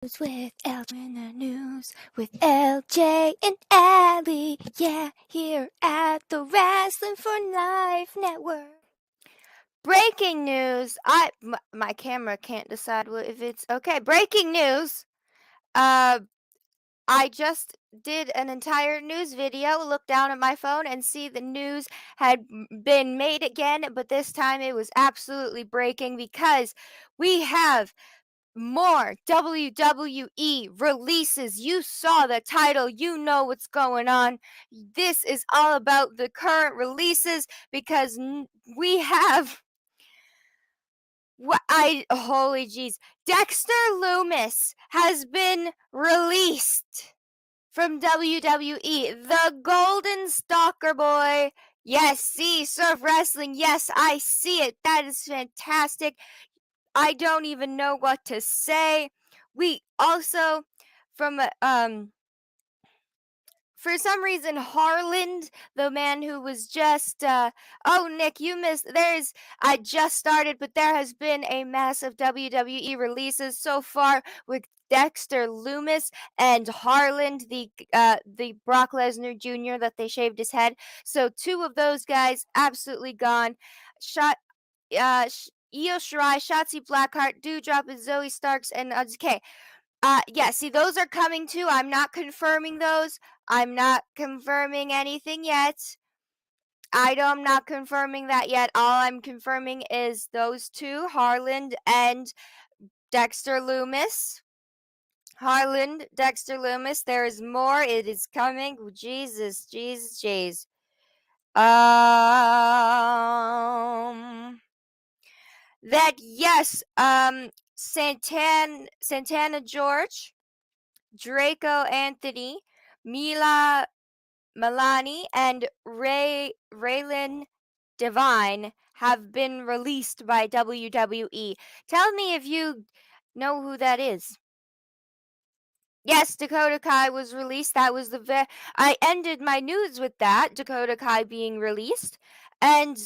With LJ in the news with LJ and Abby, yeah, here at the Wrasslin for Life Network. Breaking news! My camera can't decide if it's okay. Breaking news! I just did an entire news video, looked down at my phone and see the news had been made again, but this time it was absolutely breaking because we have more WWE releases. You saw the title, you know what's going on. This is all about the current releases because we have holy jeez. Dexter Lumis has been released from WWE. The Golden Stalker Boy. Yes, see, Surf Wrestling. Yes, I see it. That is fantastic. I don't even know what to say. We also, from for some reason, Harland, the man who was just, oh, Nick, you missed, I just started, but there has been a massive WWE releases so far with Dexter Lumis and Harland, the Brock Lesnar Jr. that they shaved his head. So two of those guys absolutely gone. Io Shirai, Shotzi Blackheart, Doudrop, and Zoe Starks, and okay. Yeah, see, those are coming too. I'm not confirming those. I'm not confirming anything yet. I'm not confirming that yet. All I'm confirming is those two, Harland and Dexter Lumis. Harland, Dexter Lumis. There is more. It is coming. Jesus, Jesus, jeez. That yes, Santana George, Draco Anthony, Mila Milani, and Raylan Divine have been released by WWE. Tell me if you know who that is. Yes, Dakota Kai was released. That was I ended my news with that, Dakota Kai being released. And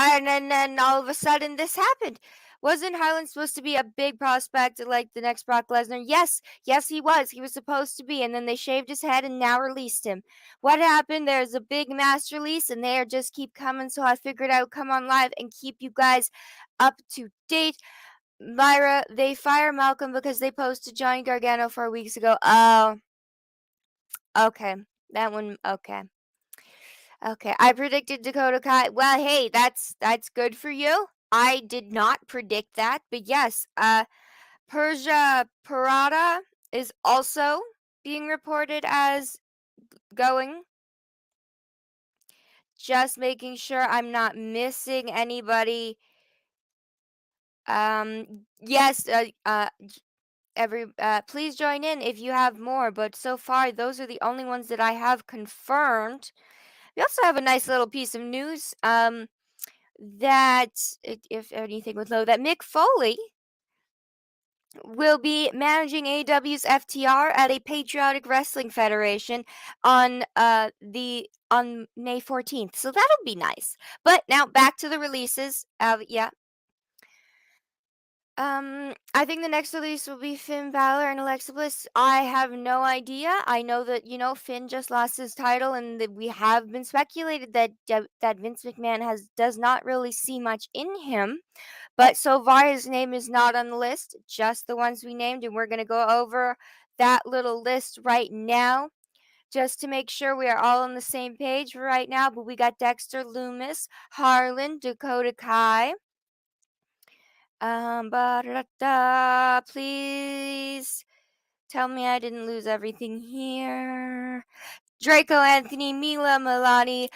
then all of a sudden this happened. Wasn't Harlan supposed to be a big prospect like the next Brock Lesnar? Yes, he was. He was supposed to be, and then they shaved his head and now released him. What happened? There's a big mass release, and they just keep coming. So I figured I would come on live and keep you guys up to date. Lyra, they fire Malcolm because they posted Johnny Gargano 4 weeks ago. Oh, okay. That one, okay. Okay, I predicted Dakota Kai. Well, hey, that's good for you. I did not predict that, but yes, Persia Parada is also being reported as going. Just making sure I'm not missing anybody. Yes, please join in if you have more, but so far those are the only ones that I have confirmed. We also have a nice little piece of news that if anything would load, that Mick Foley will be managing AEW's FTR at a Patriotic Wrestling Federation on May 14th. So that'll be nice. But now back to the releases. I think the next release will be Finn Balor and Alexa Bliss. I have no idea. I know that, Finn just lost his title and that we have been speculated that that Vince McMahon does not really see much in him. But so far his name is not on the list, just the ones we named, and we're going to go over that little list right now just to make sure we are all on the same page right now. But we got Dexter Lumis, Harlan, Dakota Kai, please tell me I didn't lose everything here. Draco Anthony, Mila Milani,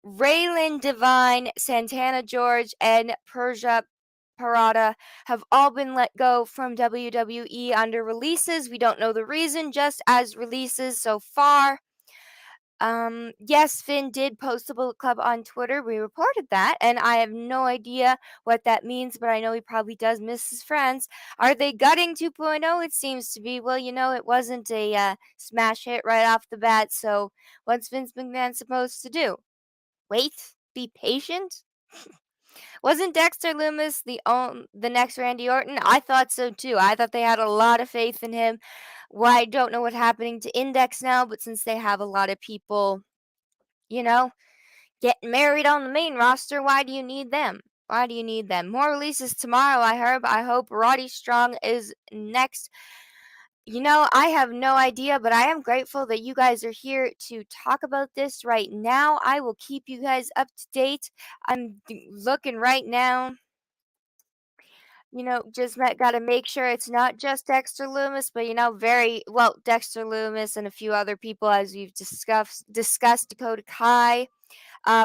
Raylan Divine, Santana George, and Persia Parada have all been let go from WWE under releases. We don't know the reason, just as releases so far. Yes, Finn did post the Bullet Club on Twitter. We reported that, and I have no idea what that means, but I know he probably does miss his friends. Are they gutting 2.0? It seems to be. Well, it wasn't a smash hit right off the bat, so what's Vince McMahon supposed to do? Wait? Be patient? Wasn't Dexter Lumis the next Randy Orton? I thought so too. I thought they had a lot of faith in him. Well, I don't know what's happening to Index now, but since they have a lot of people, you know, getting married on the main roster, why do you need them? Why do you need them? More releases tomorrow, I heard. I hope Roddy Strong is next. I have no idea, but I am grateful that you guys are here to talk about this right now. I will keep you guys up to date. I'm looking right now. Just got to make sure it's not just Dexter Lumis, but very well, Dexter Lumis and a few other people, as we've discussed Dakota Kai,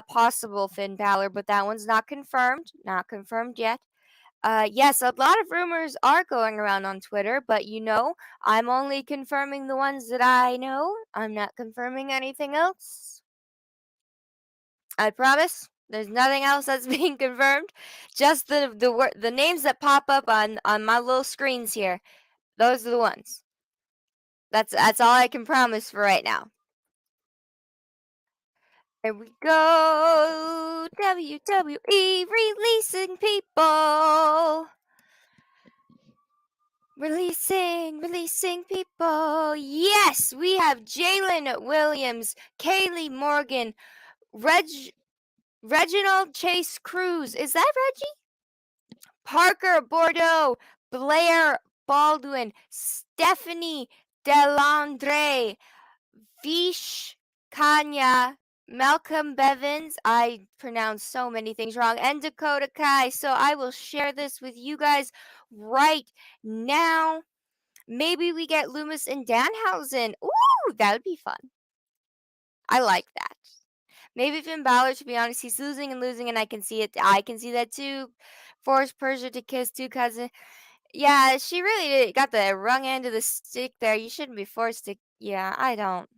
possible Finn Balor, but that one's not confirmed yet. Yes, a lot of rumors are going around on Twitter, but I'm only confirming the ones that I know. I'm not confirming anything else. I promise. There's nothing else that's being confirmed. Just the names that pop up on my little screens here. Those are the ones. That's all I can promise for right now. There we go. WWE releasing people. Releasing people. Yes, we have Jalen Williams, Kaylee Morgan, Reginald Chase Cruz. Is that Reggie? Parker Bordeaux, Blair Baldwin, Stephanie Delandre, Vish Kanya, Malcolm Bevins. I pronounced so many things wrong. And Dakota Kai. So I will share this with you guys right now. Maybe we get Lumis and Danhausen. Ooh, that would be fun. I like that. Maybe Finn Balor, to be honest, he's losing, and I can see it. I can see that too. Force Persia to kiss two cousin. Yeah, she really got the wrong end of the stick there. You shouldn't be forced to. Yeah, I don't.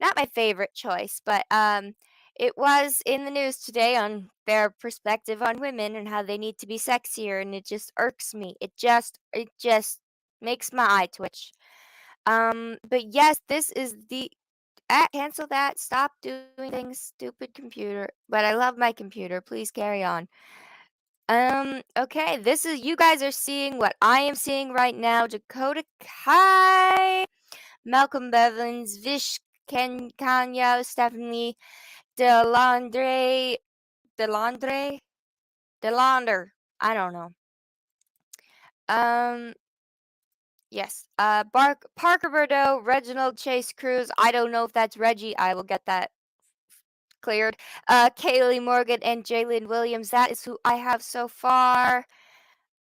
Not my favorite choice, but it was in the news today on their perspective on women and how they need to be sexier, and it just irks me. It just makes my eye twitch. But yes, this is the cancel that. Stop doing things, stupid computer. But I love my computer. Please carry on. Okay, this is you guys are seeing what I am seeing right now. Dakota Kai, Malcolm Bevins, Vish Kanya, Stephanie Delandre, Delander. I don't know. Yes. Parker Bordeaux, Reginald Chase Cruz. I don't know if that's Reggie. I will get that cleared. Kaylee Morgan and Jalen Williams. That is who I have so far.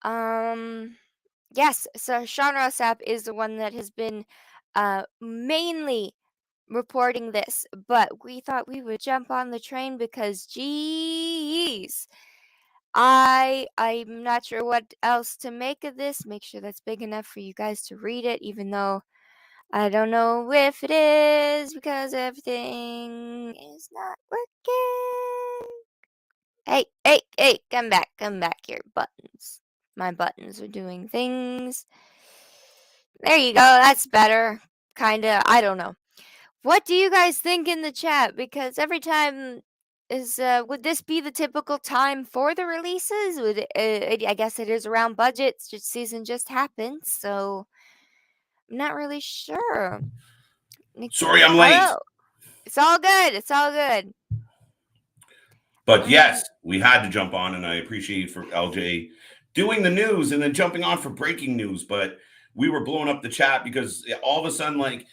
Yes. So Sean Ross Sapp is the one that has been mainly reporting this, but we thought we would jump on the train because, geez, I'm not sure what else to make of this. Make sure that's big enough for you guys to read it, even though I don't know if it is because everything is not working. Hey, come back here, buttons. My buttons are doing things. There you go, that's better. Kinda, I don't know. What do you guys think in the chat? Because every time would this be the typical time for the releases? I guess it is around budgets. Season just happened, so I'm not really sure. Sorry, I'm late. Hello. It's all good. It's all good. But yes, we had to jump on, and I appreciate for LJ doing the news and then jumping on for breaking news. But we were blowing up the chat because all of a sudden, like,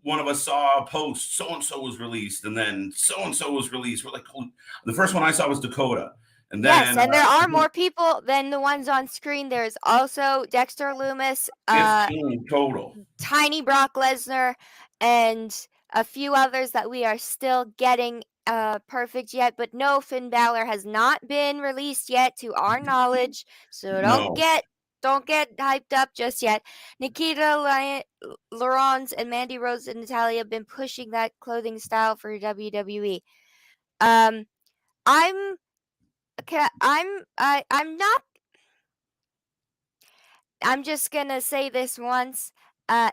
one of us saw a post, so and so was released, and then so and so was released. We're like, the first one I saw was Dakota. And then, yes, and there are more people than the ones on screen. There's also Dexter Lumis, 15 total. Tiny Brock Lesnar, and a few others that we are still getting perfect yet. But no, Finn Balor has not been released yet to our knowledge. So don't get hyped up just yet. Nikita Laurence and Mandy Rose and Natalia have been pushing that clothing style for WWE. I'm just gonna say this once.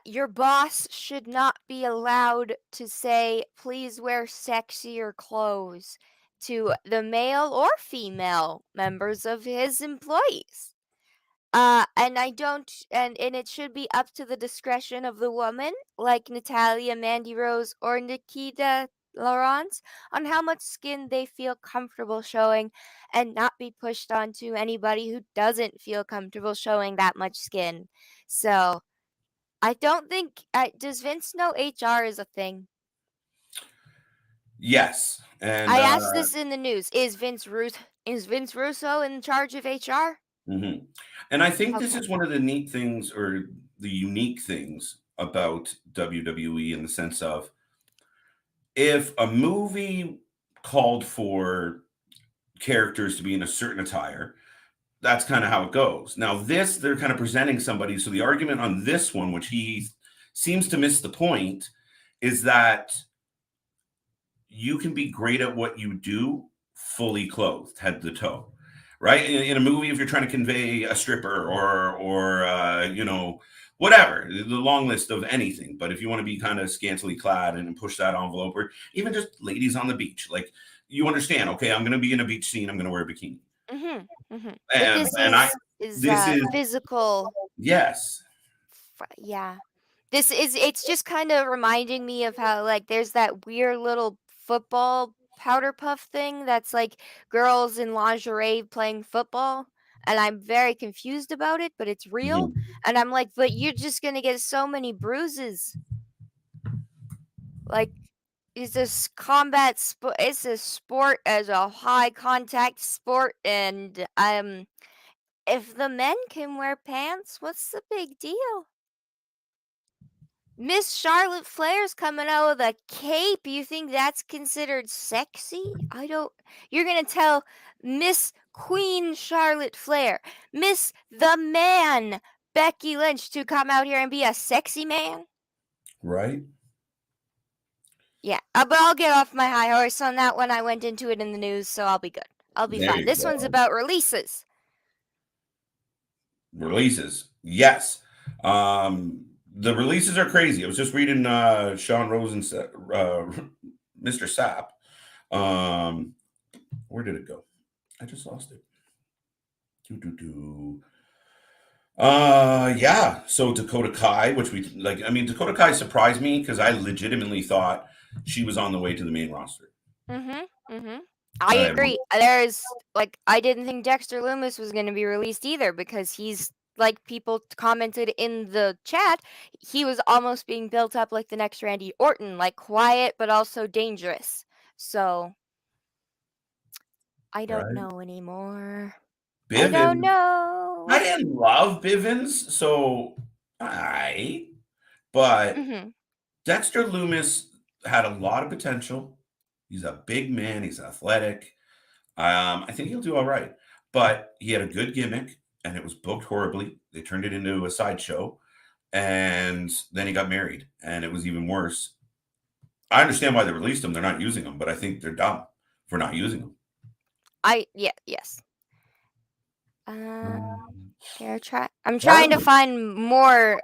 Your boss should not be allowed to say, please wear sexier clothes to the male or female members of his employees. And it should be up to the discretion of the woman, like Natalia, Mandy Rose, or Nikita Laurence, on how much skin they feel comfortable showing, and not be pushed onto anybody who doesn't feel comfortable showing that much skin. So, I don't think. Does Vince know HR is a thing? Yes, and I asked this in the news. Is Vince Russo in charge of HR? mhm. And I think this Okay. is one of the neat things or the unique things about WWE in the sense of if a movie called for characters to be in a certain attire, that's kind of how it goes. Now, this, they're kind of presenting somebody. So the argument on this one, which he seems to miss the point, is that you can be great at what you do fully clothed, head to toe. Right in a movie, if you're trying to convey a stripper or whatever, the long list of anything. But if you want to be kind of scantily clad and push that envelope, or even just ladies on the beach, like you understand, okay, I'm going to be in a beach scene, I'm going to wear a bikini, Mhm. Mhm. But and this and I is this is physical. yes, Yeah. It's just kind of reminding me of how, like, there's that weird little football powder puff thing that's like girls in lingerie playing football, and I'm very confused about it, but it's real. mhm, And I'm like, but you're just gonna get so many bruises. Like, it's a sport as a high contact sport, and if the men can wear pants, what's the big deal? Miss Charlotte Flair's coming out with a cape. You think that's considered sexy? I don't. You're gonna tell Miss Queen Charlotte Flair, Miss the Man Becky Lynch to come out here and be a sexy man? right. Yeah, but I'll get off my high horse on that one. I went into it in the news, so I'll be good. I'll be There fine. you This one's go. about releases. Releases, yes. The releases are crazy. I was just reading Sean Rosen, Mr. Sapp. Where did it go? I just lost it. Do do do. Yeah. So Dakota Kai, which we like. I mean, Dakota Kai surprised me because I legitimately thought she was on the way to the main roster. Mhm. Mhm. I I agree. There's like I didn't think Dexter Loomis was going to be released either because he's like people commented in the chat, he was almost being built up like the next Randy Orton, like quiet but also dangerous. So, I don't right. know anymore. I don't Bivens. I know. didn't love Bivens, so I. But Mhm. Dexter Loomis had a lot of potential. He's a big man. He's athletic. I think he'll do all right. But he had a good gimmick, and it was booked horribly. They turned it into a sideshow, and then he got married, and it was even worse. I understand why they released him. They're not using him, but I think they're dumb for not using him. Yes. Uh Um, I'm trying to Harlan. find more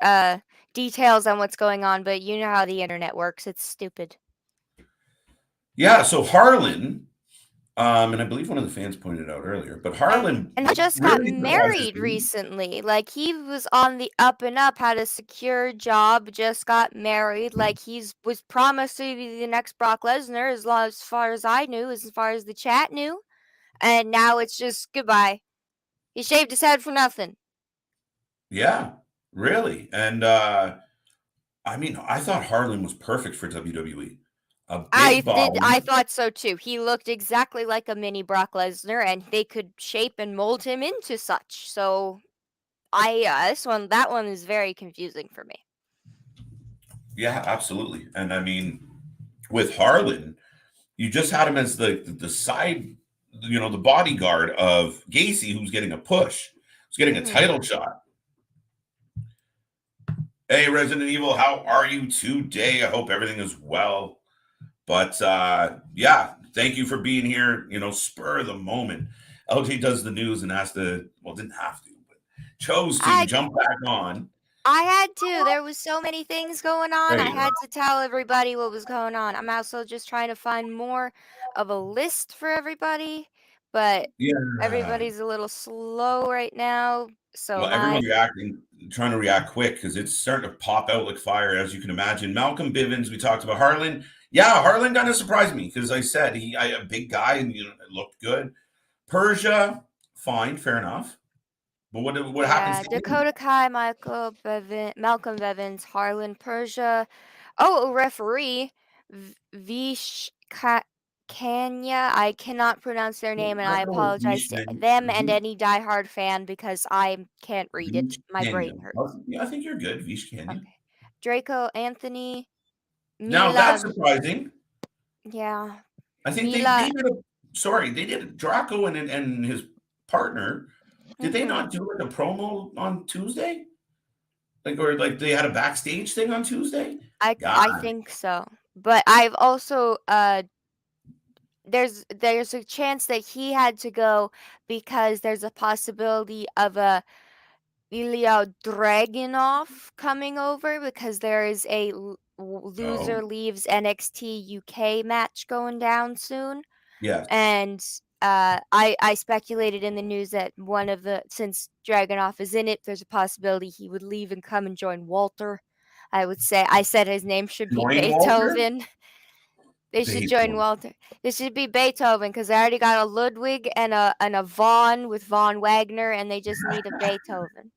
details on what's going on, but you know how the internet works. It's stupid. Yeah, so Harlan, and I believe one of the fans pointed out earlier, but Harlan And he just got really surprised us. married recently. Like he was on the up and up, had a secure job, just got married. Like he's was promised to be the next Brock Lesnar as far as I knew, as far as the chat knew. And now it's just goodbye. He shaved his head for nothing. Yeah, really. And I mean, I thought Harlan was perfect for WWE. A big I body. thought so too. He looked exactly like a mini Brock Lesnar, and they could shape and mold him into such. So that one is very confusing for me. Yeah, absolutely. And I mean, with Harlan, you just had him as the side, the bodyguard of Gacy, who's getting a push, who's getting a Mhm. title shot. Hey, Resident Evil, how are you today? I hope everything is well. But yeah, thank you for being here. Spur of the moment. LJ does the news and has to, well, didn't have to, but chose to I jump back on. I had to. There was so many things going on. There I you go. had to tell everybody what was going on. I'm also just trying to find more of a list for everybody, but Yeah. everybody's a little slow right now. So Well, am I. everyone's reacting, trying to react quick because it's starting to pop out like fire, as you can imagine. Malcolm Bivens, we talked about Harlan. Yeah, Harlan kind of surprised me because I said a big guy and it looked good. Persia, fine, fair enough. But what happens Yeah, to him? Dakota Kai, Malcolm Bevins, Harlan Persia. Oh, a referee, Vish Kanya. I cannot pronounce their name, and I I'll go with apologize to them and any diehard fan because I can't read it. Vish My brain Canyon. hurts. Yeah, I think you're good, Vish Canyon. Okay. Draco Anthony, Now that's Mila. surprising. Yeah, I think they Mila. did a sorry, they did Draco and his partner. Did they Mm-hmm. not do like a promo on Tuesday? Like or like they had a backstage thing on Tuesday? God, I think so, but I've also there's a chance that he had to go because there's a possibility of a Ilya Dragunov coming over because there is a oh loser leaves NXT UK match going down soon, yes. and I speculated in the news that one of the since Dragunov is in it, there's a possibility he would leave and come and join Walter. I said his name should be Join Walter? Beethoven. They should join Beethoven. Walter. This should be Beethoven because they already got a Ludwig and a Vaughn with Von Wagner, and they just need a Beethoven.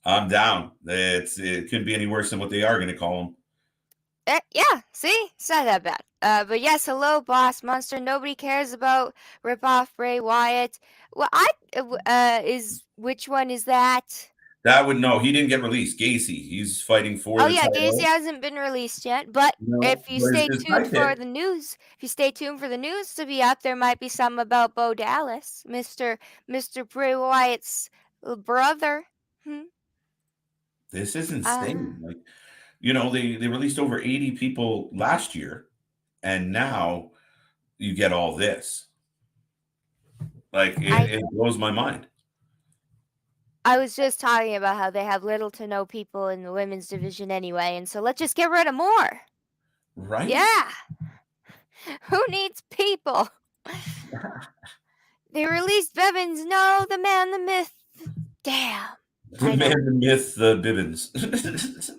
I'm down. It couldn't be any worse than what they are gonna call him. Yeah, see, it's not that bad. But yes, hello, Boss Monster. Nobody cares about rip-off Bray Wyatt. Well, is which one is that? That would no, he didn't get released. Gacy, he's fighting for Oh the yeah, Gacy title. hasn't been released yet, but No, but his if you stay tuned for the news to be up, there might be something about Bo Dallas, Mister Bray Wyatt's brother. Hmm. this is Uh, insane. Like, they released over 80 people last year, and now you get all this. Like I it blows my mind. I was just talking about how they have little to no people in the women's division anyway, and so let's just get rid of more. Right? Yeah, who needs people? They released Bevins. No, the man, the myth. Damn. The I know. man, the myth, the Bibbins.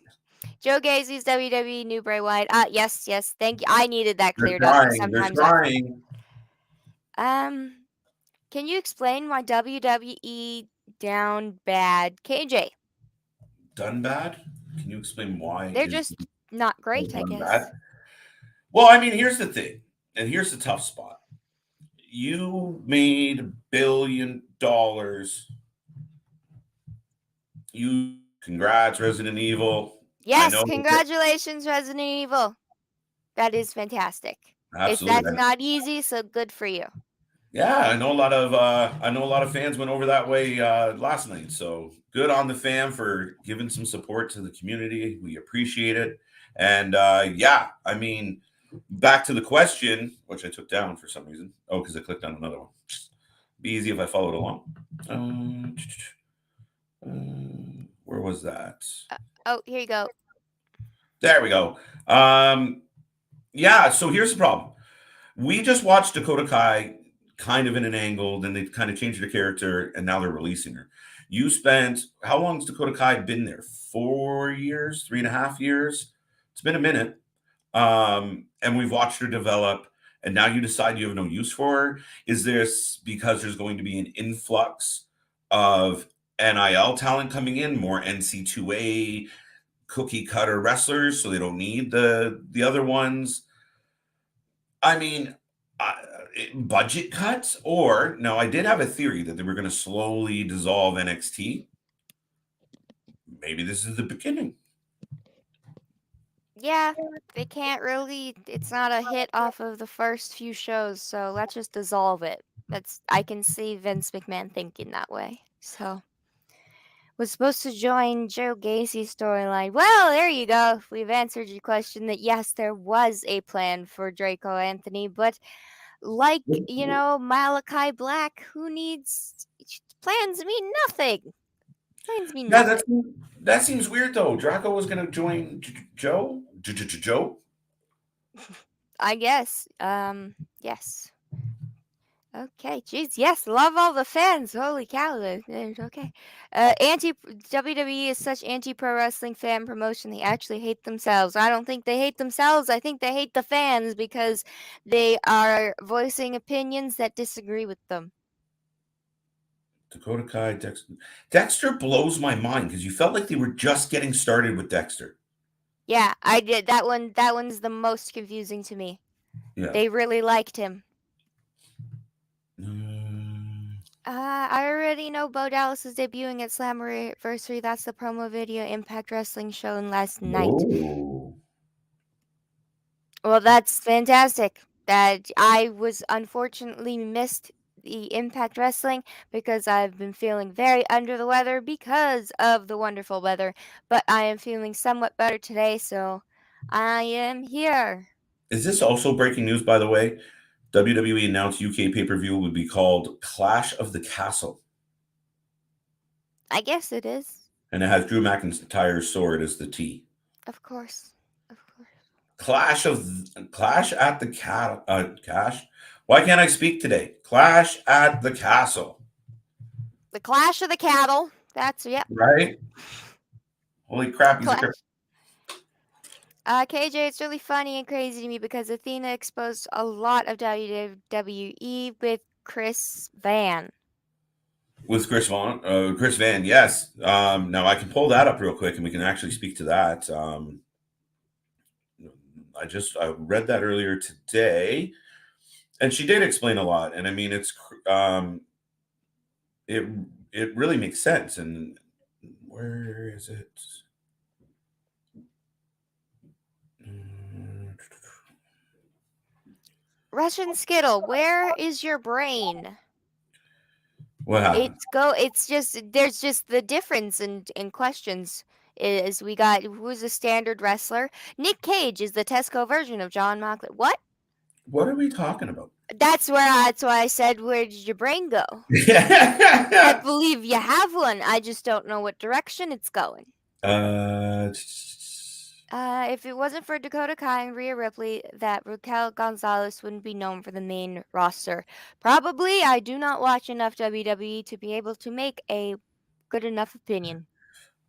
Joe Gacy's WWE new Bray Wyatt. Yes, yes. Thank you. I needed that They're cleared up because trying. They're sometimes I forget. trying. Um, can you explain why WWE down bad? KJ, Done bad? Can you explain why they're is just not great, I done guess. bad? Well, I mean, here's the thing, and here's the tough spot. You made $1 billion. You congrats, Resident Evil. I Yes, know that congratulations, Resident Evil. That is fantastic. That's absolutely. not easy, so good for you. Yeah, I know a lot of fans went over that way last night. So good on the fam for giving some support to the community. We appreciate it. And yeah, I mean, back to the question, which I took down for some reason. Oh, because I clicked on another one. Be easy if I followed along. Where was that? Oh, here you go. There we go. Yeah, so here's the problem. We just watched Dakota Kai kind of in an angle, then they kind of changed her character, and now they're releasing her. You spent how long's Dakota Kai been there? 4 years, 3.5 years. It's been a minute. And we've watched her develop, and now you decide you have no use for her. Is this because there's going to be an influx of NIL talent coming in, more NC2A cookie cutter wrestlers, so they don't need the other ones? I mean, budget cuts, or no? I did have a theory that they were going to slowly dissolve NXT. Maybe this is the beginning. Yeah, they can't really. It's not a hit off of the first few shows, so let's just dissolve it. I can see Vince McMahon thinking that way. So was supposed to join Joe Gacy's storyline. Well, there you go. We've answered your question that yes, there was a plan for Draco Anthony, but like, Malachi Black, who needs plans mean nothing. Explains me Yeah, nothing. that seems weird though. Draco was gonna join Joe. Joe. I guess. Yes. Okay, jeez, yes, love all the fans. Holy cow, okay. Anti WWE is such anti pro wrestling fan promotion. They actually hate themselves. I don't think they hate themselves. I think they hate the fans because they are voicing opinions that disagree with them. Dakota Kai, Dexter. Dexter blows my mind because you felt like they were just getting started with Dexter. Yeah, I did that one. That one's the most confusing to me. Yeah. They really liked him. Mm. I already know Bo Dallas is debuting at Slammiversary. That's the promo video Impact Wrestling shown last night. Oh. Well, that's fantastic. That I was unfortunately missed the Impact Wrestling because I've been feeling very under the weather because of the wonderful weather. But I am feeling somewhat better today, so I am here. Is this also breaking news, by the way? WWE announced UK pay per view would be called Clash of the Castle. I guess it is. And it has Drew McIntyre's sword as the T. Of course. Of course. Clash at the Cash. Why can't I speak today? Clash at the Castle. The Clash of the Cattle. That's, yep. Right? Holy crap, he's a Clash. KJ, it's really funny and crazy to me because Athena exposed a lot of WWE with Chris Van. with Chris Van, yes. Now I can pull that up real quick, and we can actually speak to that. I read that earlier today, and she did explain a lot. And I mean, it it really makes sense. And where is it? Russian Skittle, where is your brain? What happened? It's just there's just the difference in questions is we got who's a standard wrestler. Nick Cage is the Tesco version of John Moxley. What? What are we talking about? That's why I said where did your brain go? I believe you have one. I just don't know what direction it's going. If it wasn't for Dakota Kai and Rhea Ripley, that Raquel Gonzalez wouldn't be known for the main roster. Probably, I do not watch enough WWE to be able to make a good enough opinion.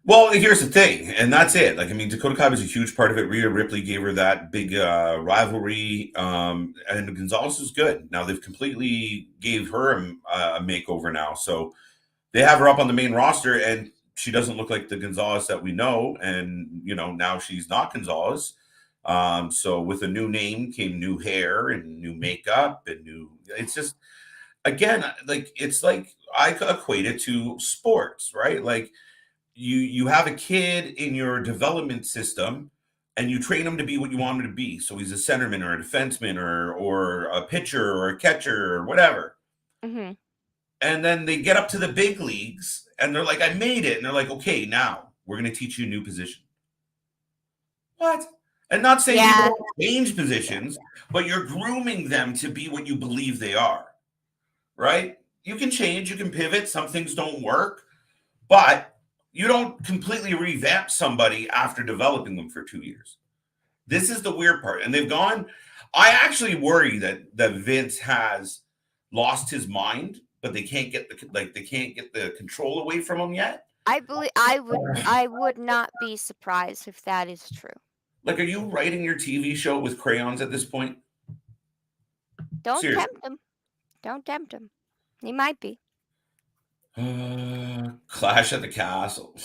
Well, here's the thing, and that's it. Like, I mean, Dakota Kai was a huge part of it. Rhea Ripley gave her that big rivalry, and Gonzalez is good. Now they've completely gave her a makeover now, so they have her up on the main roster, and she doesn't look like the Gonzalez that we know. And now she's not Gonzalez. So with a new name came new hair and new makeup and new. It's just again, like it's like I equate it to sports, right? Like you have a kid in your development system and you train him to be what you want him to be. So he's a centerman or a defenseman or a pitcher or a catcher or whatever. Mm-hmm. And then they get up to the big leagues and they're like, I made it. And they're like, okay, now we're going to teach you a new position. What? And not saying you don't change positions, but you're grooming them to be what you believe they are. Right? You can change, you can pivot. Some things don't work, but you don't completely revamp somebody after developing them for 2 years. This is the weird part. And they've gone. I actually worry that Vince has lost his mind, but they can't get the control away from him yet. I would not be surprised if that is true. Like, are you writing your TV show with crayons at this point? Don't Seriously. tempt him. Don't tempt him. He might be. Clash at the Castle.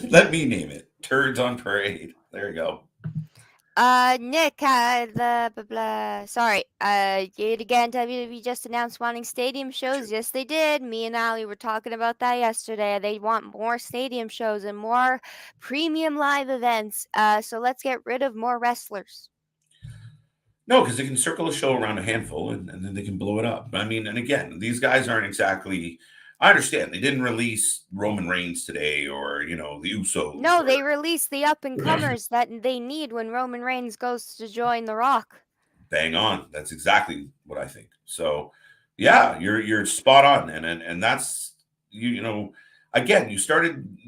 Let me name it. Turds on Parade. There you go. Nick, sorry. Yet again, WWE just announced wanting stadium shows. Yes, they did. Me and Ali were talking about that yesterday. They want more stadium shows and more premium live events. So let's get rid of more wrestlers. No, because they can circle a show around a handful and then they can blow it up. I mean, and again, these guys aren't exactly. I understand they didn't release Roman Reigns today or the Usos. No, they released the up and comers that they need when Roman Reigns goes to join The Rock. Bang on. That's exactly what I think. So, yeah, you're spot on, and that's again,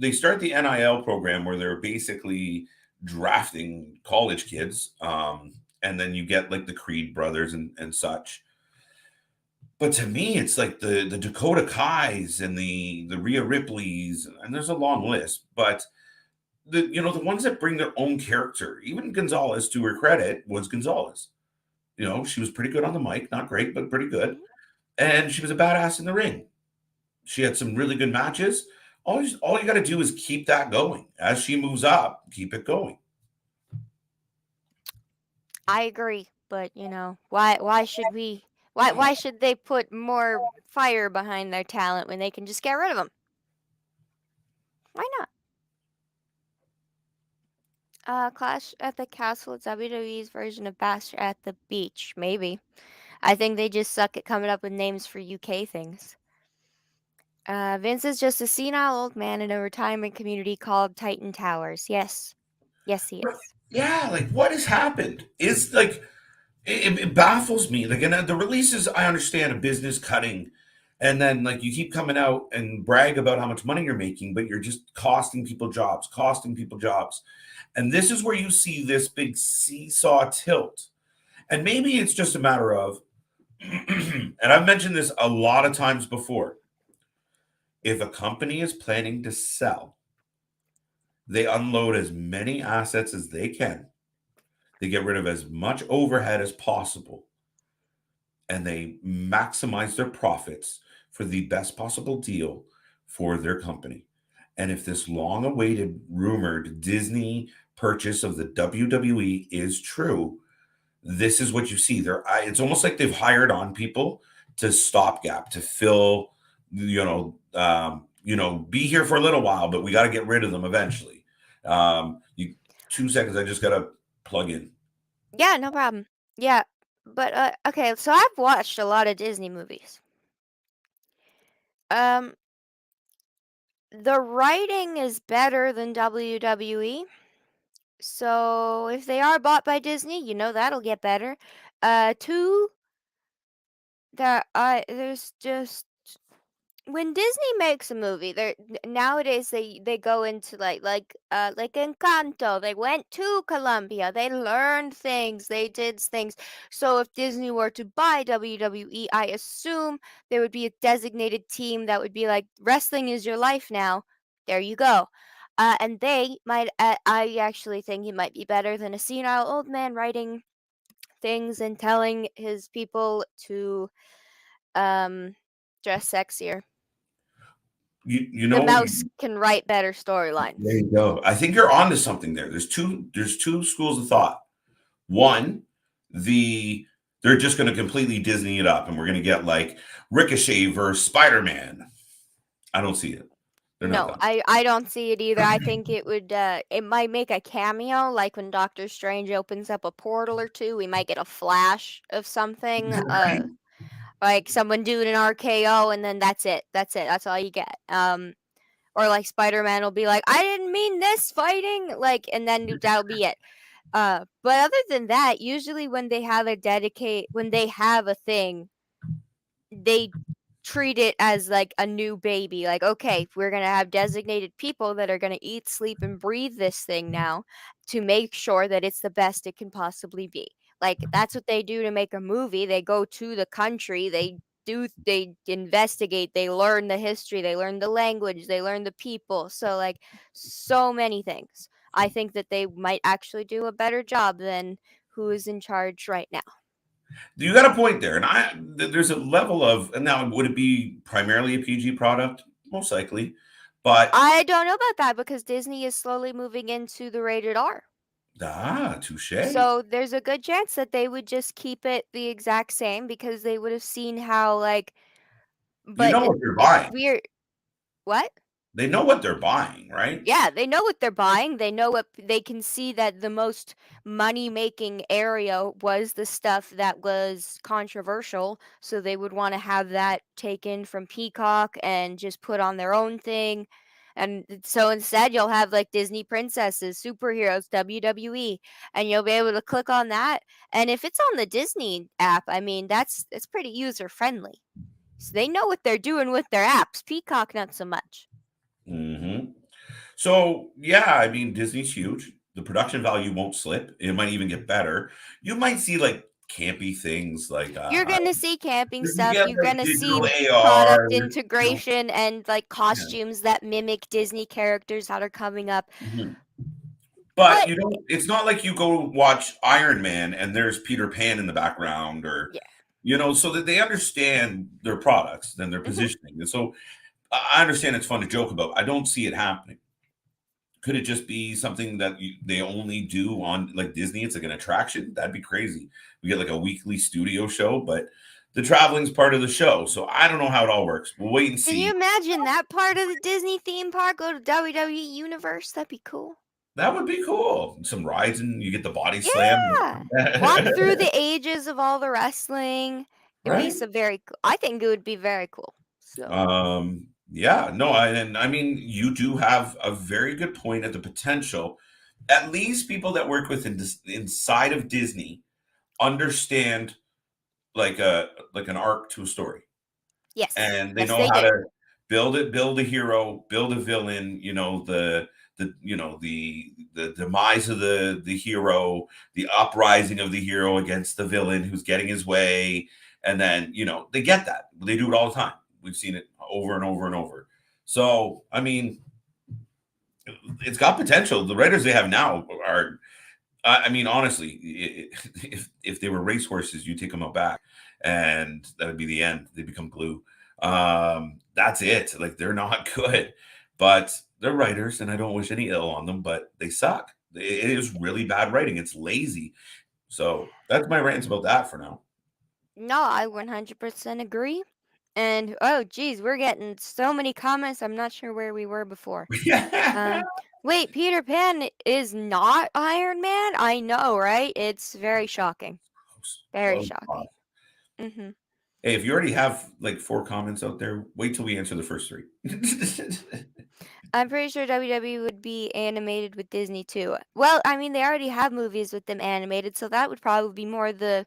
they start the NIL program where they're basically drafting college kids, and then you get like the Creed brothers and such. But to me, it's like the Dakota Kais and the Rhea Ripleys, and there's a long list. But the ones that bring their own character. Even Gonzalez, to her credit, was Gonzalez. She was pretty good on the mic, not great, but pretty good, Mhm. and she was a badass in the ring. She had some really good matches. All you got to do is keep that going. As she moves up, keep it going. I agree, but why should we why should they put more fire behind their talent when they can just get rid of them? Why not? Clash at the Castle, WWE's version of Bash at the Beach, maybe. I think they just suck at coming up with names for UK things. Vince is just a senile old man in a retirement community called Titan Towers. Yes. Yes, he Right. is. Yeah, like what has happened? It's like it baffles me. Like, and the releases, I understand a business cutting, and then like you keep coming out and brag about how much money you're making, but you're just costing people jobs. And this is where you see this big seesaw tilt. And maybe it's just a matter of, and I've mentioned this a lot of times before. If a company is planning to sell, they unload as many assets as they can. They get rid of as much overhead as possible, and they maximize their profits for the best possible deal for their company. And if this long awaited rumored Disney purchase of the WWE is true, this is what you see. It's almost like they've hired on people to stopgap, to fill, be here for a little while, but we got to get rid of them eventually. You 2 seconds, I just got to plug in. Yeah, no problem. Yeah, but okay, so I've watched a lot of Disney movies. Um, the writing is better than WWE. So if they are bought by Disney, that'll get better. Two, there's just when Disney makes a movie, nowadays they go into like Encanto. They went to Colombia. They learned things. They did things. So if Disney were to buy WWE, I assume there would be a designated team that would be like, wrestling is your life now. There you go. And they might. I actually think he might be better than a senile old man writing things and telling his people to um dress sexier. You, you The know, mouse can write better there storylines. you go. I think you're onto something there. There's two schools of thought. One, they're just going to completely Disney it up, and we're going to get like Ricochet versus Spider-Man. I don't see it. They're not No, done. I don't see it either. I think it might make a cameo, like when Doctor Strange opens up a portal or two, we might get a flash of something, like someone doing an RKO, and then that's it. That's it. That's all you get. Or like Spider-Man will be like, I didn't mean this fighting, like, and then that'll be it. But other than that, usually when they have a thing, they treat it as like a new baby. Like, okay, we're gonna have designated people that are gonna eat, sleep, and breathe this thing now to make sure that it's the best it can possibly be. Like, that's what they do to make a movie. They go to the country, they investigate, they learn the history, they learn the language, they learn the people. So like so many things. I think that they might actually do a better job than who is in charge right now. You got a point there, and there's a level of, and now would it be primarily a PG product? Most likely, but I don't know about that because Disney is slowly moving into the rated R. touche. So there's a good chance that they would just keep it the exact same because they would have seen how You but know what they're it's buying. weird. What? They know what they're buying, right? Yeah, they know what they're buying. They know what they can see that the most money-making area was the stuff that was controversial, so they would want to have that taken from Peacock and just put on their own thing. And so instead you'll have like Disney princesses, superheroes, WWE, and you'll be able to click on that. And if it's on the Disney app, I mean that's pretty user friendly. So they know what they're doing with their apps. Peacock not so much. So yeah, I mean Disney's huge. The production value won't slip. It might even get better. You might see like campy things like You're gonna see camping you stuff. get You're like gonna digital see AR, product you know, integration and like yeah. costumes that mimic Disney characters that are coming up. Mhm. But But you don't. It's not like you go watch Iron Man and there's Peter Pan in the background, or yeah. so that they understand their products and their Hmm. positioning. And so I understand it's fun to joke about. I don't see it happening. Could it just be something that they only do on like Disney? It's like an attraction. That'd be crazy. We get like a weekly studio show, but the traveling's part of the show. So I don't know how it all works. We'll wait and Can you see. imagine that part of the Disney theme park go to WWE Universe? That'd be cool. That would be cool. Some rides and you get the body slam. Yeah. Walk through the ages of all the wrestling. It'd be Right? some very cool. I think it would be very cool. So, Yeah, no, and I mean, you do have a very good point at the potential. At least people that work within inside of Disney understand like an arc to a story, yes. and they Yes, know they how do. to build a hero, build a villain. The demise of the hero, the uprising of the hero against the villain who's getting his way, and then they get that. They do it all the time. We've seen it over and over and over. So I mean, it's got potential. The writers they have now are I mean, honestly, if they were racehorses, you take them out back, and that would be the end. They become glue. That's it. Like they're not good, but they're writers, and I don't wish any ill on them. But they suck. It is really bad writing. It's lazy. So that's my rants about that for now. No, I 100% agree. And oh, geez, we're getting so many comments. I'm not sure where we were before. Yeah. Um, wait, Peter Pan is not Iron Man? I know, right? It's very shocking. Very Oh, God. shocking. Mm-hmm. Hey, if you already have like 4 comments out there, wait till we answer the first three. I'm pretty sure WWE would be animated with Disney too. Well, I mean, they already have movies with them animated, so that would probably be more Mhm.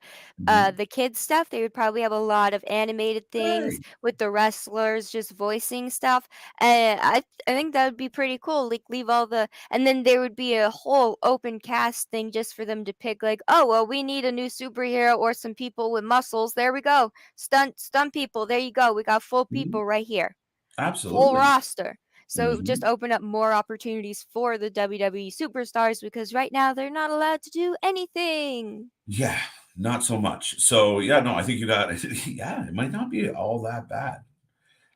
the kids stuff. They would probably have a lot of animated things Right. with the wrestlers just voicing stuff. And I think that would be pretty cool. Like leave all the and then there would be a whole open cast thing just for them to pick like, "Oh, well, we need a new superhero or some people with muscles. There we go. Stunt people. There you go. We got full Mhm. people right here." Full Absolutely. roster. So just Mhm. open up more opportunities for the WWE superstars because right now they're not allowed to do anything. Yeah, not so much. So, yeah, no, I think you got yeah, it might not be all that bad.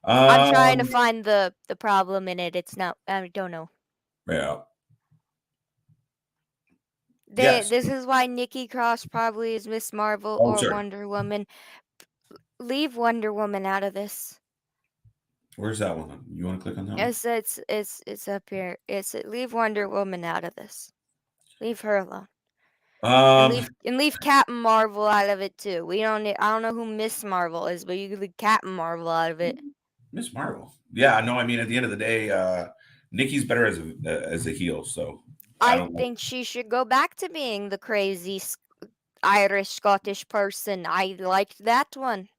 I'm trying to Um, find the problem in it. It's not. I don't know. yeah. Yes. This is why Nikki Cross probably is Miss Marvel Oh, or sorry. Wonder Woman. Leave Wonder Woman out of this. Where's that one? You wanna click on that one? It's up here. It's leave Wonder Woman out of this. Leave her alone. Um, And leave Captain Marvel out of it too. We don't need, I don't know who Miss Marvel is, but you can leave Captain Marvel out of it. Miss Marvel. Yeah, no, I mean, at the end of the day, Nikki's better as a heel, so I I don't know. think she should go back to being the crazy Irish Scottish person. I liked that one.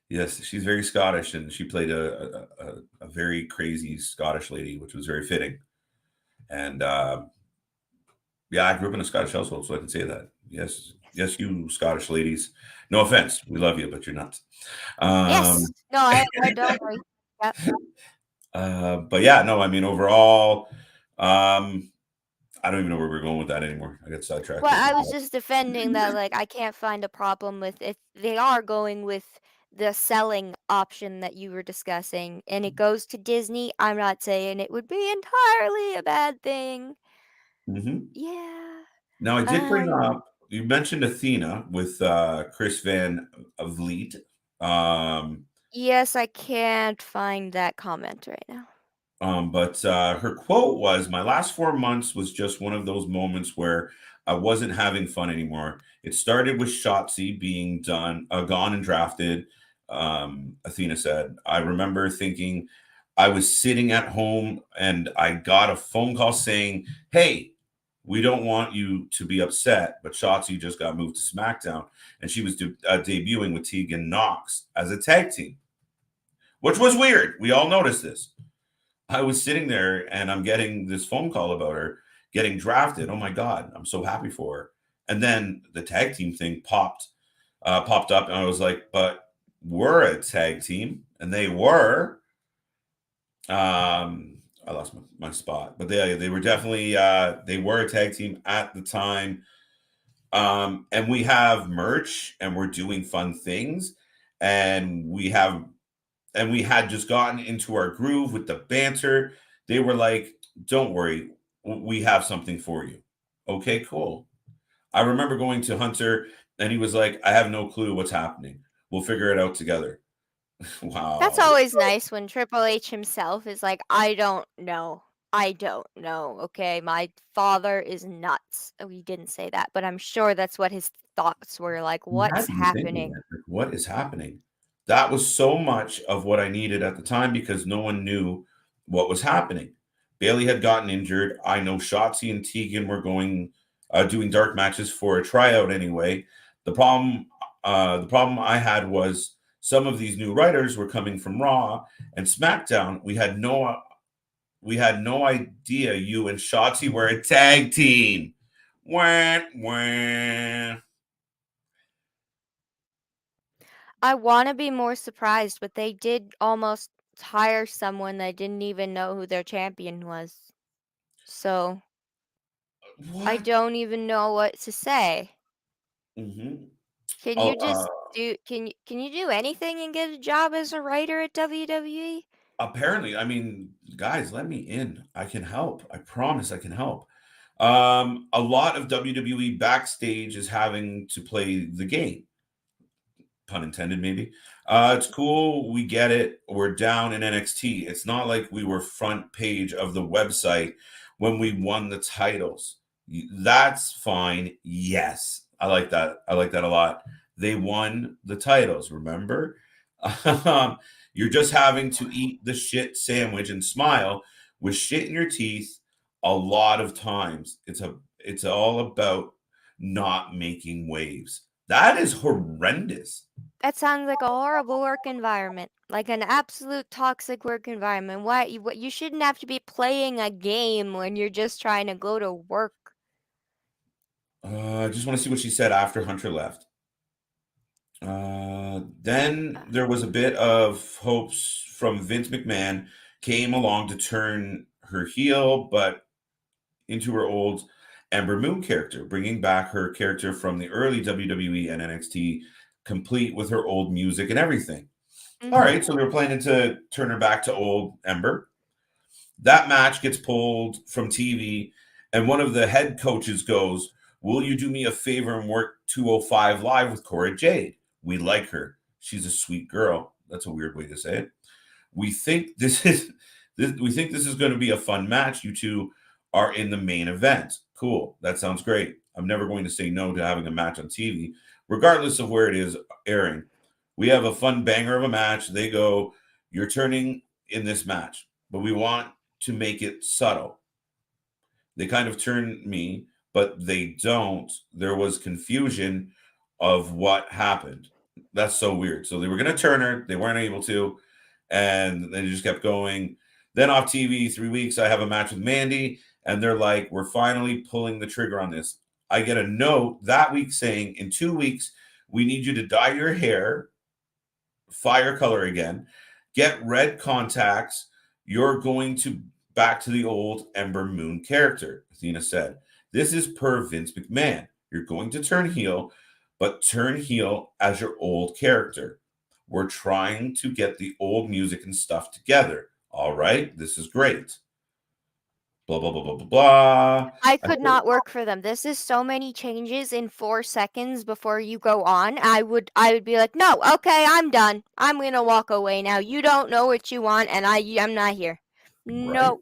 Yes, she's very Scottish, and she played a very crazy Scottish lady, which was very fitting. And, yeah, I grew up in a Scottish household, so I can say that. Yes, Yes. yes, you Scottish ladies. No offense, we love you, but you're nuts. Um, Yes. No, I don't agree. Yep. but yeah, no, I mean overall, I don't even know where we're going with that anymore. I got sidetracked Well, with I was the just defending that like I can't find a problem with if they are going with the selling option that you were discussing and it goes to Disney, I'm not saying it would be entirely a bad thing. Mhm. Yeah. Now, I did bring Um, up you mentioned Athena with Chris Van Vliet. Um, yes, I can't find that comment right now. but her quote was, "My last 4 months was just one of those moments where I wasn't having fun anymore. It started with Shotzi being gone and drafted." Athena said, "I remember thinking I was sitting at home and I got a phone call saying, 'Hey, we don't want you to be upset, but Shotzi just got moved to SmackDown, and she was debuting with Tegan Knox as a tag team, which was weird. We all noticed this." I was sitting there and I'm getting this phone call about her getting drafted. Oh my god, I'm so happy for her. And then the tag team thing popped up, and I was like, but we're a tag team, and they were. I lost my spot, but they were definitely they were a tag team at the time. And we have merch, and we're doing fun things, and we had just gotten into our groove with the banter. They were like, "Don't worry, we have something for you." Okay, cool. I remember going to Hunter, and he was like, "I have no clue what's happening. We'll figure it out together." That's Wow. always nice when Triple H himself is like, "I don't know. I don't know, okay? My father is nuts." Oh, he didn't say that, but I'm sure that's what his thoughts were like, He had "What's to be thinking happening?" that, like, what is happening? That was so much of what I needed at the time because no one knew what was happening. Bailey had gotten injured. I know Shotzi and Tegan were going doing dark matches for a tryout anyway. The problem I had was some of these new writers were coming from Raw and SmackDown. We had no idea you and Shotzi were a tag team. Wah, wah. I wanna be more surprised, but they did almost hire someone that didn't even know who their champion was. So, I What? don't even know what to say. Mhm. Can Oh, you just do can you do anything and get a job as a writer at WWE? apparently, I mean, guys, let me in. I can help. I promise I can help. A lot of WWE backstage is having to play the game, pun intended, maybe. It's cool. We get it. We're down in NXT. It's not like we were front page of the website when we won the titles. That's fine. Yes. I like that. I like that a lot. They won the titles, remember? Um, You're just having to eat the shit sandwich and smile with shit in your teeth a lot of times. It's all about not making waves. That is horrendous. That sounds like a horrible work environment, like an absolute toxic work environment. What you shouldn't have to be playing a game when you're just trying to go to work. I just want to see what she said after Hunter left. Then there was a bit of hopes from Vince McMahon came along to turn her heel, but into her old Ember Moon character, bringing back her character from the early WWE and NXT, complete with her old music and everything. All Mhm. right, so they were planning to turn her back to old Ember. That match gets pulled from TV, and one of the head coaches goes, "Will you do me a favor and work 205 Live with Cora Jade? We like her. She's a sweet girl." That's a weird way to say it. We think this is going to be a fun match. You two are in the main event. Cool. That sounds great. I'm never going to say no to having a match on TV, regardless of where it is airing. We have a fun banger of a match. They go, "You're turning in this match, but we want to make it subtle." They kind of turn me, but they don't. There was confusion of what happened. That's so weird. So they were going to turn her, they weren't able to, and they just kept going. Then off TV, 3 weeks, I have a match with Mandy, and they're like, "We're finally pulling the trigger on this." I get a note that week saying, "In 2 weeks, we need you to dye your hair fire color again, get red contacts. You're going to back to the old Ember Moon character." Athena said, "This is per Vince McMahon. You're going to turn heel, but turn heel as your old character. We're trying to get the old music and stuff together. All right, this is great." Blah, blah, blah, blah, blah, blah. I I could said, not work for them. This is so many changes in 4 seconds before you go on. I would be like, "No, okay, I'm done. I'm gonna walk away now. You don't know what you want, and I'm not here." right. No,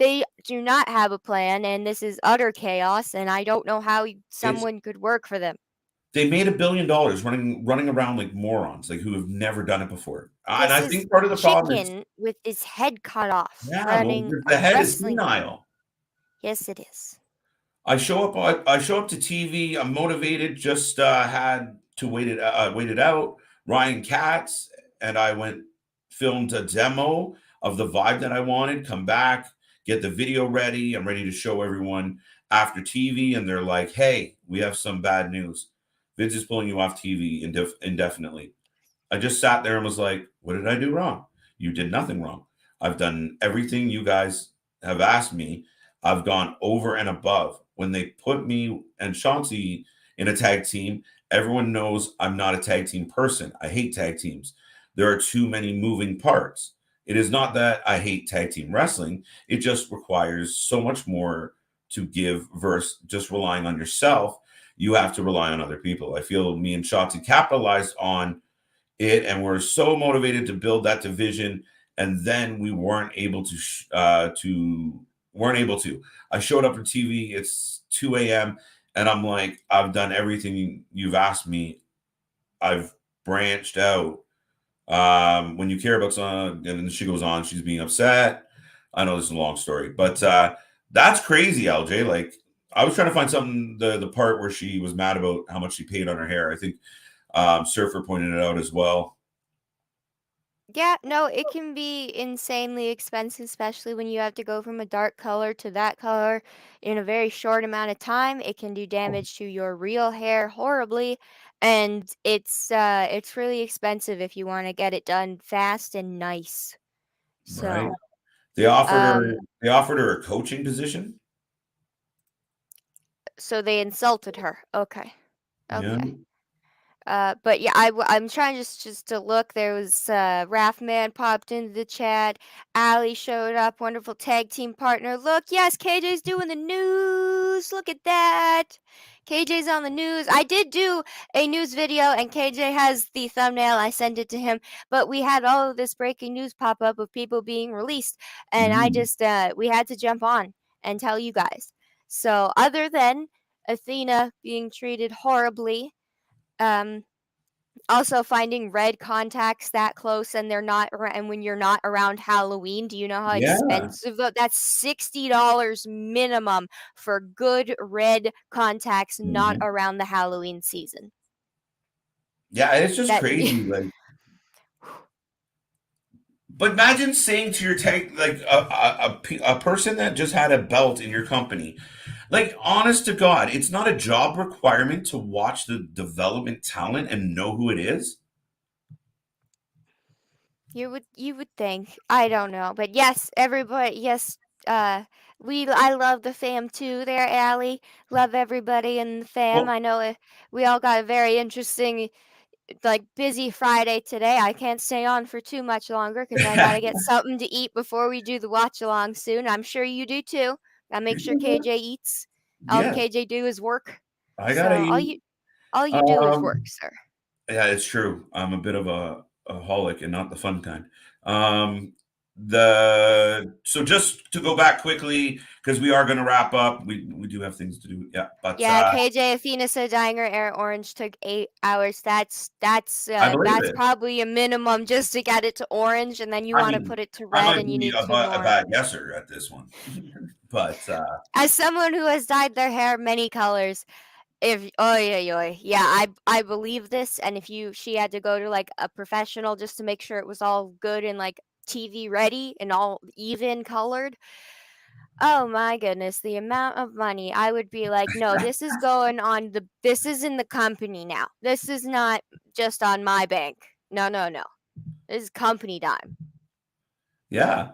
they do not have a plan, and this is utter chaos, and I don't know how It's someone could work for them. They made $1 billion running around like morons, like who have never done it before. And This I is think part of the problem is, chicken with his head cut off yeah, well, running a the head is wrestling team. senile. Yes, it is. I show up to TV. I'm motivated. Just had to wait it out. Ryan Katz and I went filmed a demo of the vibe that I wanted, come back, get the video ready. I'm ready to show everyone after TV. And they're like, hey, we have some bad news. Vince is pulling you off TV indefinitely. I just sat there and was like, what did I do wrong? You did nothing wrong. I've done everything you guys have asked me. I've gone over and above. When they put me and Chauncey in a tag team, everyone knows I'm not a tag team person. I hate tag teams. There are too many moving parts. It is not that I hate tag team wrestling. It just requires so much more to give versus just relying on yourself. You have to rely on other people. I feel me and Chauncey capitalized on it, and we're so motivated to build that division, and then we weren't able to weren't able to. I showed up on TV. It's 2 a.m. and I'm like, I've done everything you've asked me. I've branched out. When you care about someone, and then she goes on, she's being upset. I know this is a long story, but that's crazy, LJ. Like, I was trying to find something, the part where she was mad about how much she paid on her hair. I think Surfer pointed it out as well. Yeah, no, it can be insanely expensive, especially when you have to go from a dark color to that color in a very short amount of time. It can do damage to your real hair horribly, and it's really expensive if you want to get it done fast and nice. Right? So, They offered her um, they offered her a coaching position. so they insulted her. Okay. Yeah. Okay. But yeah, I'm trying just to look. There was Raffman popped into the chat. Ali showed up. Wonderful tag team partner. Look, yes, KJ's doing the news. Look at that. KJ's on the news. I did do a news video, and KJ has the thumbnail. I sent it to him. But we had all of this breaking news pop up of people being released, and I Mm. just we had to jump on and tell you guys. So other than Athena being treated horribly, um, also finding red contacts that close and they're not and when you're not around Halloween, do you know how Yeah. expensive that's $60 minimum for good red contacts not Mhm. around the Halloween season. Yeah, it's just That crazy. Like, but imagine saying to your tag, like a person that just had a belt in your company, like, honest to God, it's not a job requirement to watch the development talent and know who it is. you would think. I don't know. But yes, everybody yes, uh I love the fam too there, Allie. Love everybody in the fam. Well, I know we all got a very interesting like busy Friday today. I can't stay on for too much longer because I gotta get something to eat before we do the watch along soon. I'm sure you do too. Gotta make sure KJ eats. All yes, KJ do is work. I gotta So eat. all you do is work, Um, sir. Yeah, it's true. I'm a bit of a holic and not the fun kind. Um, the so just to go back quickly because we are going to wrap up. We do have things to do. Yeah, but Yeah, KJ Athena said dyeing her hair orange took 8 hours. I believe That's it. probably a minimum just to get it to orange, and then you I want to mean, put it to I red, might and you be need two a more. bad guesser at this one, but As someone who has dyed their hair many colors, if oh yeah, I believe this, and if you she had to go to like a professional just to make sure it was all good and like TV ready and all even colored. Oh my goodness, the amount of money I would be like, no, this is going on this is in the company now. This is not just on my bank. No, no, no. This is company dime. yeah.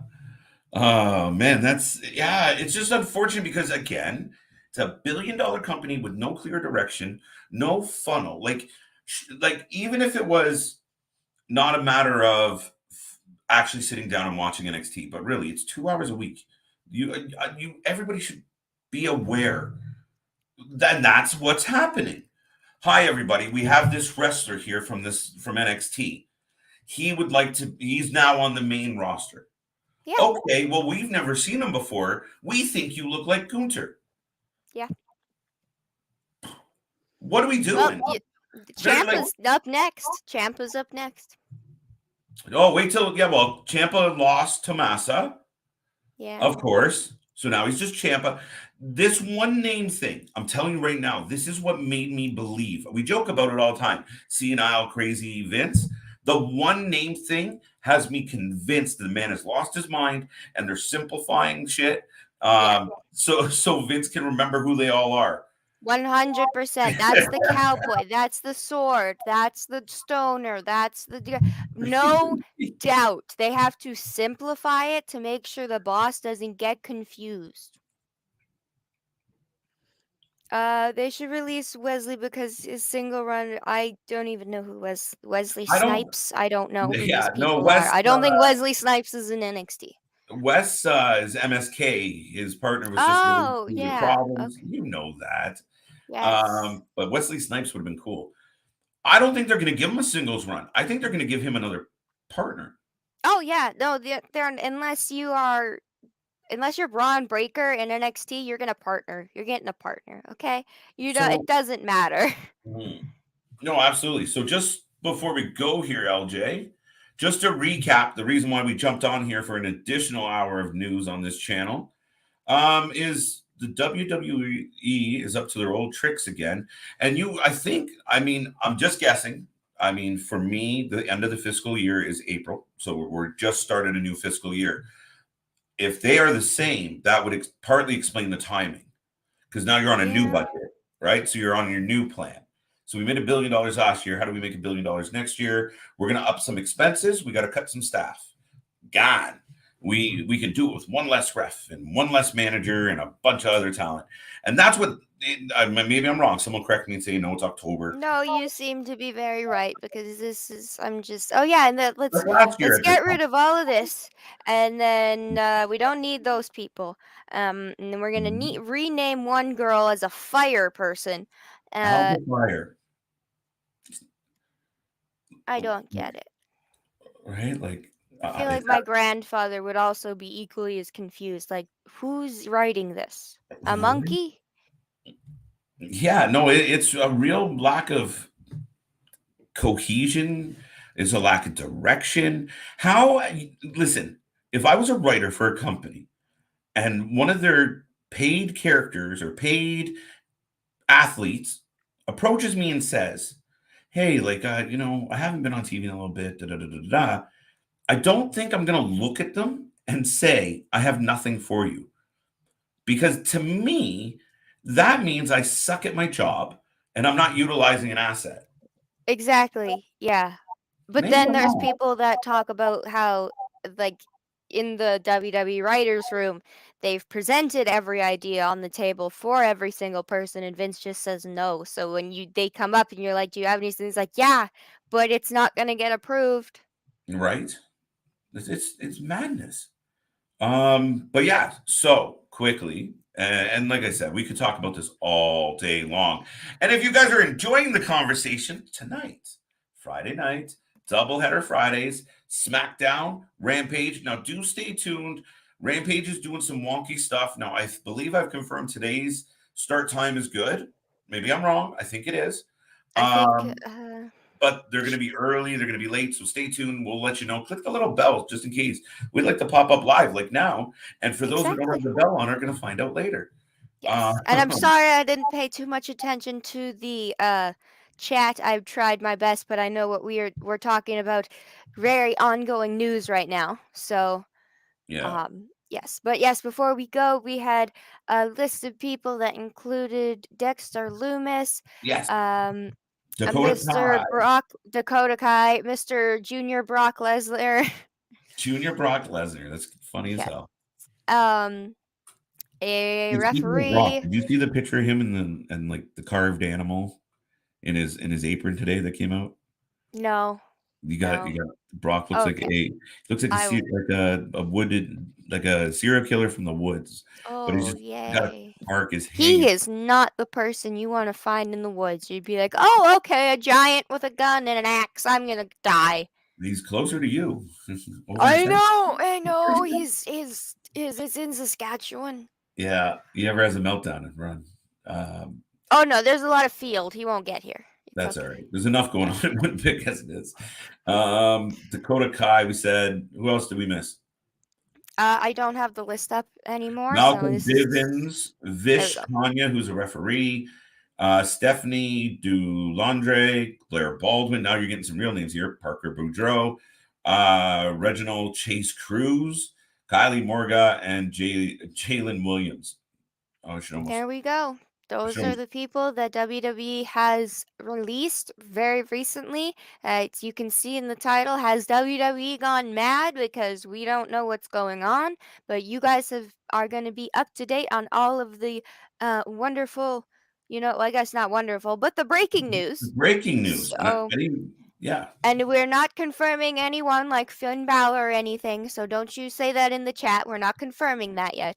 Oh man, that's yeah. It's just unfortunate because again, it's a billion-dollar company with no clear direction, no funnel. Like even if it was not a matter of actually sitting down and watching NXT, but really, it's 2 hours a week. Everybody should be aware that that's what's happening. Hi, everybody. We have this wrestler here from NXT. He would like to. He's now on the main roster. Yeah, Okay, well, we've never seen him before. We think you look like Gunter. yeah. What are we Well, doing? the They're like, Champa's up next. Champa's up next. oh, wait till yeah. Well, Champa lost to Massa. Yeah. Of course. So now he's just Champa. This one name thing, I'm telling you right now, this is what made me believe. We joke about it all the time. Senile, crazy Vince. The one name thing has me convinced the man has lost his mind and they're simplifying shit. Yeah. So Vince can remember who they all are. 100%. That's the cowboy. That's the sword. That's the stoner. That's the no doubt. They have to simplify it to make sure the boss doesn't get confused. They should release Wesley because his single run. I don't even know who Wesley I don't. Snipes. I don't know who these Yeah, no. people are. I don't think Wesley Snipes is in NXT. Wes is MSK. His partner was just going Oh through the yeah. problems. Okay. You know that. Yes. But Wesley Snipes would have been cool. I don't think they're going to give him a singles run. I think they're going to give him another partner. Oh yeah. No, they're unless you're Braun Breaker in NXT, you're gonna partner. You're getting a partner, okay? You know, it So, doesn't matter. no, absolutely. So, just before we go here, LJ, just to recap, the reason why we jumped on here for an additional hour of news on this channel is the WWE is up to their old tricks again. And I think, I mean, I'm just guessing. I mean, for me, the end of the fiscal year is April. So we're just started a new fiscal year. If they are the same, that would partly explain the timing because now you're on a new Yeah. budget, right? So you're on your new plan. So we made $1 billion last year. How do we make $1 billion next year? We're going to up some expenses. We got to cut some staff. God, we can do it with one less ref and one less manager and a bunch of other talent. And that's what maybe I'm wrong. Someone correct me and say, no, it's October. No, you seem to be very right because this is I'm just oh yeah, and Like last year let's at this get time. rid of all of this and then we don't need those people. And then we're gonna rename one girl as a fire person. Alpha Uh Fire, I don't get it. right? Like, I feel is like my grandfather would also be equally as confused. Like, who's writing this? that A really? monkey? Yeah, no, it's a real lack of cohesion. It's a lack of direction. Listen, if I was a writer for a company and one of their paid characters or paid athletes approaches me and says, "Hey, like, I haven't been on TV in a little bit, da da da da da." I don't think I'm going to look at them and say, "I have nothing for you," because to me, that means I suck at my job and I'm not utilizing an asset. Exactly. Yeah. But Maybe then I'm there's wrong, people that talk about how, like, in the WWE writers' room, they've presented every idea on the table for every single person, and Vince just says no. So when they come up and you're like, "Do you have anything?" He's like, "Yeah, but it's not gonna get approved." right? It's madness. But yeah, so quickly, and like I said, we could talk about this all day long. And if you guys are enjoying the conversation tonight, Friday night, doubleheader Fridays, SmackDown, Rampage. Now, do stay tuned. Rampage is doing some wonky stuff. Now, I believe I've confirmed today's start time is good. Maybe I'm wrong. I think it is. I think, Um, but they're going to be early. They're going to be late. So stay tuned. We'll let you know. Click the little bell just in case. We'd like to pop up live like now. And for those who don't have exactly. the bell on, are going to find out later. Uh, Yes. And I'm sorry I didn't pay too much attention to the chat. I've tried my best, but I know what we're talking about very ongoing news right now. So, yeah. yes. But yes, before we go, we had a list of people that included Dexter Loomis, Yes. um Dakota Mr. Kai, Dakota Kai, Mr. Junior Brock Lesnar. Junior Brock Lesnar. That's funny as Yeah. hell. Um a Hey, speaking of Brock, referee. did you see the picture of him and like the carved animal in his apron today that came out? No. You No. got Brock Okay. looks like I will. a wooded like a serial killer from the woods, but he's Oh, just got a yay. carcass He hanging. is not the person you want to find in the woods. You'd be like, "Oh, okay, a giant with a gun and an axe. I'm gonna die." He's closer to you, over in I Texas. know, I know. He's in Saskatchewan. Yeah, he never has a meltdown and run. Um, Oh no, there's a lot of field. He won't get here. It's that's all okay. right. There's enough going Yeah. on in Winnipeg as it is. Dakota Kai, we said. Who else did we miss? I don't have the list up anymore, so Malcolm this is Bivens, there we Vish go. Tanya, who's a referee, Stephanie Dulandre, Blair Baldwin. Now you're getting some real names here. Parker Boudreau, Reginald Chase Cruz, Kylie Morga, and Jalen Williams. Oh, There we go. I Those should are almost, the people that WWE has released very recently. You can see in the title, has WWE gone mad? Because we don't know what's going on, but you guys are going to be up to date on all of the wonderful, well, I guess not wonderful, but the breaking news. breaking news. And So, yeah, and we're not confirming anyone like Finn Balor or anything, so don't you say that in the chat. We're not confirming that yet.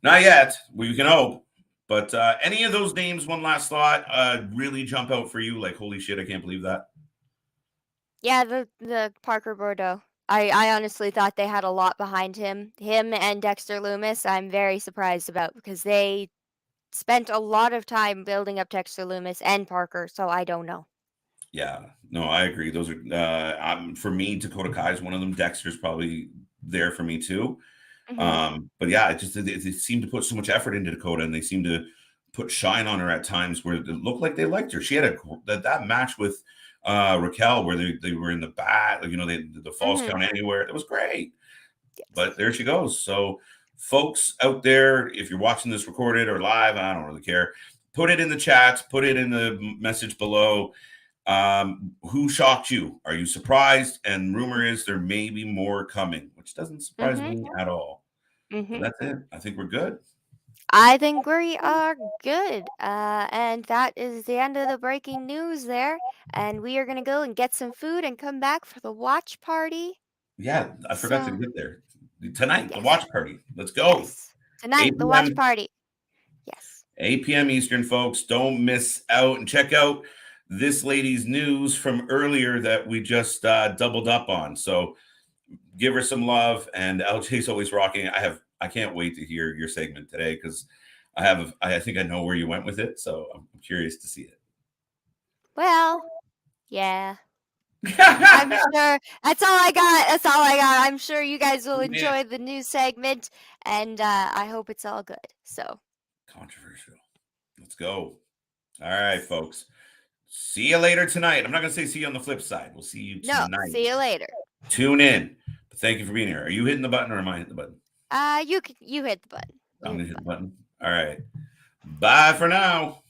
not yet. We can hope. But any of those names, one last thought, really jump out for you? Like, holy shit, I can't believe that. Yeah, the Parker Bordeaux. I honestly thought they had a lot behind him. Him and Dexter Loomis, I'm very surprised about because they spent a lot of time building up Dexter Loomis and Parker, so I don't know. Yeah, no, I agree. Those are for me. Dakota Kai is one of them. Dexter's probably there for me too. Mhm. But yeah, they seem to put so much effort into Dakota, and they seem to put shine on her at times where it looked like they liked her. She had that match with Raquel where they were in the bat, the false Mhm. count anywhere. It was great. But Yes. there she goes. So, folks out there, if you're watching this recorded or live, I don't really care. Put it in the chats. Put it in the message below. Who shocked you? Are you surprised? And rumor is there may be more coming, which doesn't surprise Mhm. me at all. But Mhm. that's it. I think we're good. I think we are good. And that is the end of the breaking news there. And we are going to go and get some food and come back for the watch party. Yeah, I forgot to So, get there. Tonight, the yes. watch party. Let's go. Yes. Tonight, the 8 watch p.m. party. Yes. 8 p.m. Eastern, folks. Don't miss out and check out this lady's news from earlier that we just doubled up on. So give her some love. And LJ's always rocking. I can't wait to hear your segment today because I think I know where you went with it. So I'm curious to see Well, yeah. I'm it. sure that's all I got. That's all I got. I'm sure you guys will Man, enjoy the news segment, and I hope it's all good. So, controversial. Let's go. All right, yes. folks. See you later tonight. I'm not going to say see you on the flip side. We'll see you No, see tonight. you later. Tune in. But thank you for being here. Are you hitting the button or am I hitting the button? You hit the button. You I'm hit going the to hit the button. button. All right. Bye for now.